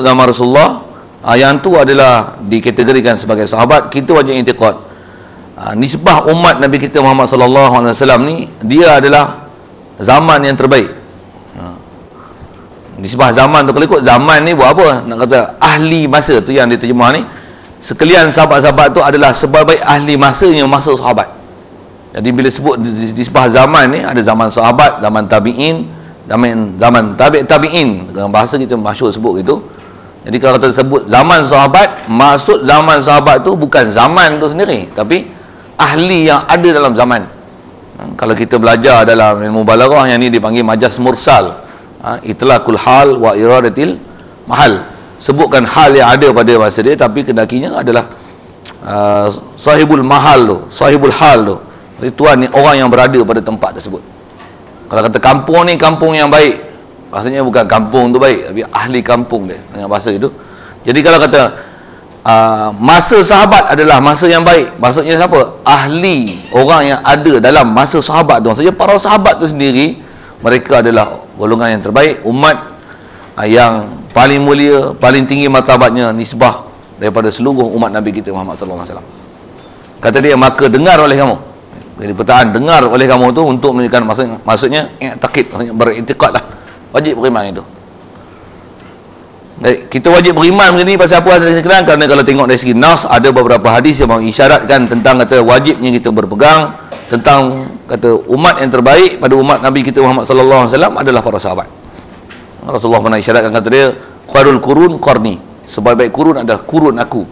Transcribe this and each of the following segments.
zaman Rasulullah, yang tu adalah dikategorikan sebagai sahabat, kita wajib i'tiqad. Nisbah umat Nabi kita Muhammad sallallahu alaihi wasallam ni, dia adalah zaman yang terbaik. Nisbah zaman tu, kalau ikut zaman ni buat apa? Nak kata ahli masa tu yang diterjemah ni, sekalian sahabat-sahabat tu adalah sebaik-baik ahli masanya masa sahabat. Jadi bila sebut nisbah zaman ni, ada zaman sahabat, zaman tabi'in, zaman tabi'in, dalam bahasa kita masyhur sebut gitu. Jadi kalau kita sebut zaman sahabat, maksud zaman sahabat tu bukan zaman tu sendiri, tapi ahli yang ada dalam zaman. Kalau kita belajar dalam ilmu balaghah, yang ni dipanggil majaz mursal, itlaqul hal wa iradatil mahal, sebutkan hal yang ada pada masa dia, tapi kendakinya adalah sahibul mahal tu, sahibul hal tu. Jadi tuan ni orang yang berada pada tempat tersebut. Kalau kata kampung ni kampung yang baik, maksudnya bukan kampung tu baik, tapi ahli kampung dia, dengan bahasa itu. Jadi kalau kata masa sahabat adalah masa yang baik, maksudnya siapa? Ahli, orang yang ada dalam masa sahabat tu. Maksudnya para sahabat tu sendiri, mereka adalah golongan yang terbaik, umat yang paling mulia, paling tinggi martabatnya, nisbah daripada seluruh umat Nabi kita Muhammad sallallahu alaihi wasallam. Kata dia, maka dengar oleh kamu. Jadi perkataan dengar oleh kamu tu untuk menunjukkan maksudnya i'tiqad, maksudnya beriktikad lah, wajib beriman itu. Jadi, kita wajib beriman macam ni pasal apa saya kenal? Kerana kalau tengok dari segi nas, ada beberapa hadis yang mengisyaratkan tentang kata wajibnya kita berpegang tentang kata umat yang terbaik pada umat Nabi kita Muhammad sallallahu alaihi wasallam adalah para sahabat. Rasulullah pernah isyaratkan, kata dia, khairul qurun qarni, sebaik-baik kurun adalah kurun aku.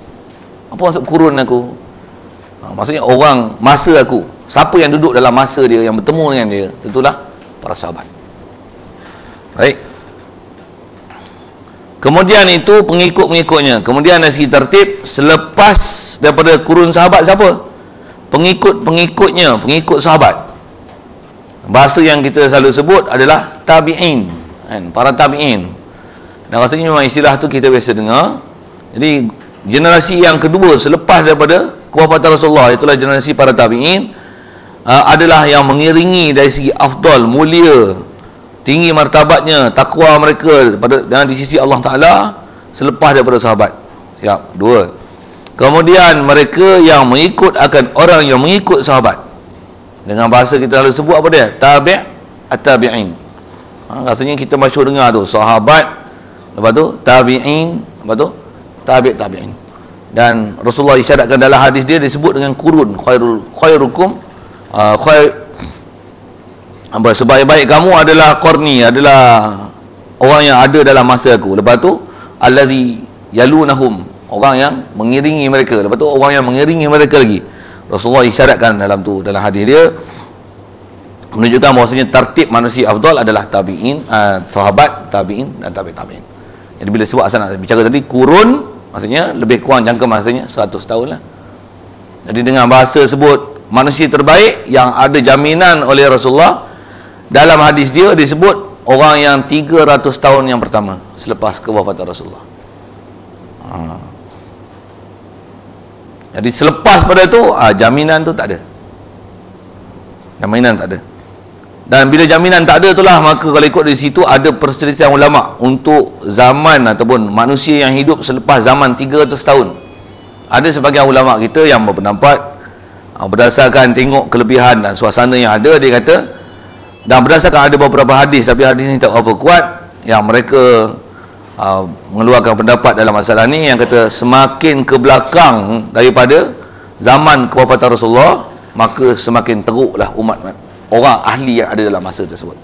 Apa maksud kurun aku? Maksudnya orang masa aku. Siapa yang duduk dalam masa dia, yang bertemu dengan dia, tentulah para sahabat. Baik. Kemudian itu pengikut-pengikutnya. Kemudian dari segi tertib, selepas daripada kurun sahabat, siapa? Pengikut-pengikutnya, pengikut sahabat. Bahasa yang kita selalu sebut adalah tabi'in, kan? Para tabi'in. Dan rasanya memang istilah tu kita biasa dengar. Jadi generasi yang kedua selepas daripada kewafatan Rasulullah, itulah generasi para tabi'in, adalah yang mengiringi dari segi afdal, mulia, tinggi martabatnya, takwa mereka di sisi Allah Ta'ala selepas daripada sahabat. Siap, dua. Kemudian mereka yang mengikut akan orang yang mengikut sahabat. Dengan bahasa kita selalu sebut apa dia? Tabi' at-tabi'in. Rasanya kita masyhur dengar tu, sahabat, lepas tu tabi'in, lepas tu tabi'in. Dan Rasulullah isyaratkan dalam hadis dia disebut dengan kurun, khairukum sebaik-baik kamu adalah qarni, adalah orang yang ada dalam masa aku. Lepas tu allazi yalunahum, orang yang mengiringi mereka. Lepas tu orang yang mengiringi mereka lagi. Rasulullah isyaratkan dalam hadis dia menunjukkan bahawasanya tertib manusia afdal adalah tabi'in, sahabat, tabi'in dan tabi'in. Jadi bila sebut asal nak bicara tadi kurun, maksudnya lebih kurang jangka masanya 100 tahun lah. Jadi dengan bahasa sebut manusia terbaik yang ada jaminan oleh Rasulullah, dalam hadis dia disebut orang yang 300 tahun yang pertama selepas kewafatan Rasulullah. Jadi selepas pada tu jaminan tu tak ada. Jaminan tak ada. Dan bila jaminan tak ada itulah, maka kalau ikut di situ ada perselisihan ulama untuk zaman ataupun manusia yang hidup selepas zaman 300 tahun. Ada sebagian ulama kita yang berpendapat berdasarkan tengok kelebihan dan suasana yang ada, dia kata, dan berdasarkan ada beberapa hadis, tapi hadis ni tak berapa kuat, yang mereka mengeluarkan pendapat dalam masalah ni, yang kata semakin ke belakang daripada zaman kewafatan Rasulullah, maka semakin teruklah umat orang ahli yang ada dalam masa tersebut.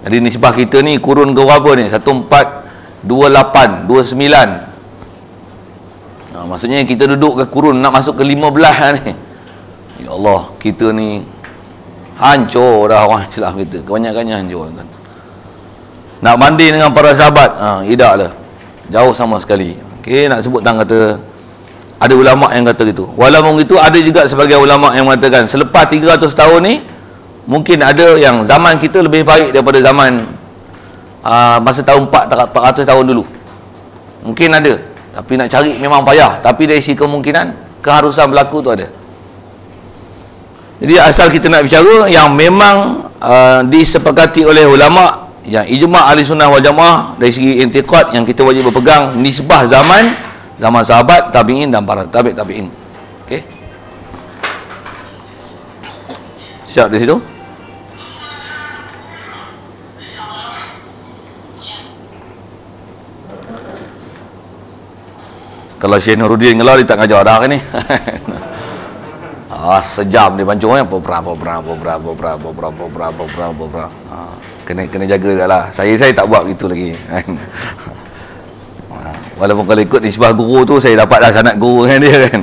Jadi nisbah kita ni kurun ke berapa ni? 1428, 29. Maksudnya kita duduk ke kurun nak masuk ke 15 ni. Ya Allah, kita ni hancur dah orang Islam kita, kebanyakannya hancur kan. Nak banding dengan para sahabat, idaklah jauh sama sekali. Okey, nak sebut tang kata ada ulama yang kata gitu. Walaupun itu ada juga sebagai ulama yang mengatakan selepas 300 tahun ni mungkin ada yang zaman kita lebih baik daripada zaman masa tahun 400 tahun dulu. Mungkin ada, tapi nak cari memang payah. Tapi dari sisi kemungkinan, keharusan berlaku tu ada. Jadi asal kita nak bicara yang memang disepakati oleh ulama yang ijma' ahli sunnah wal jamaah dari segi intiqad yang kita wajib berpegang nisbah zaman sahabat, tabi'in dan para tabi'in. Okey. Siap di situ? Kalau Syekh Nuruddin ngelar dia tak ngajar dah kan ni. Sejam dia pancung kena jaga lah. Saya tak buat gitu lagi. Walaupun kalau ikut nisbah guru tu saya dapat dah sanad guru dengan dia kan.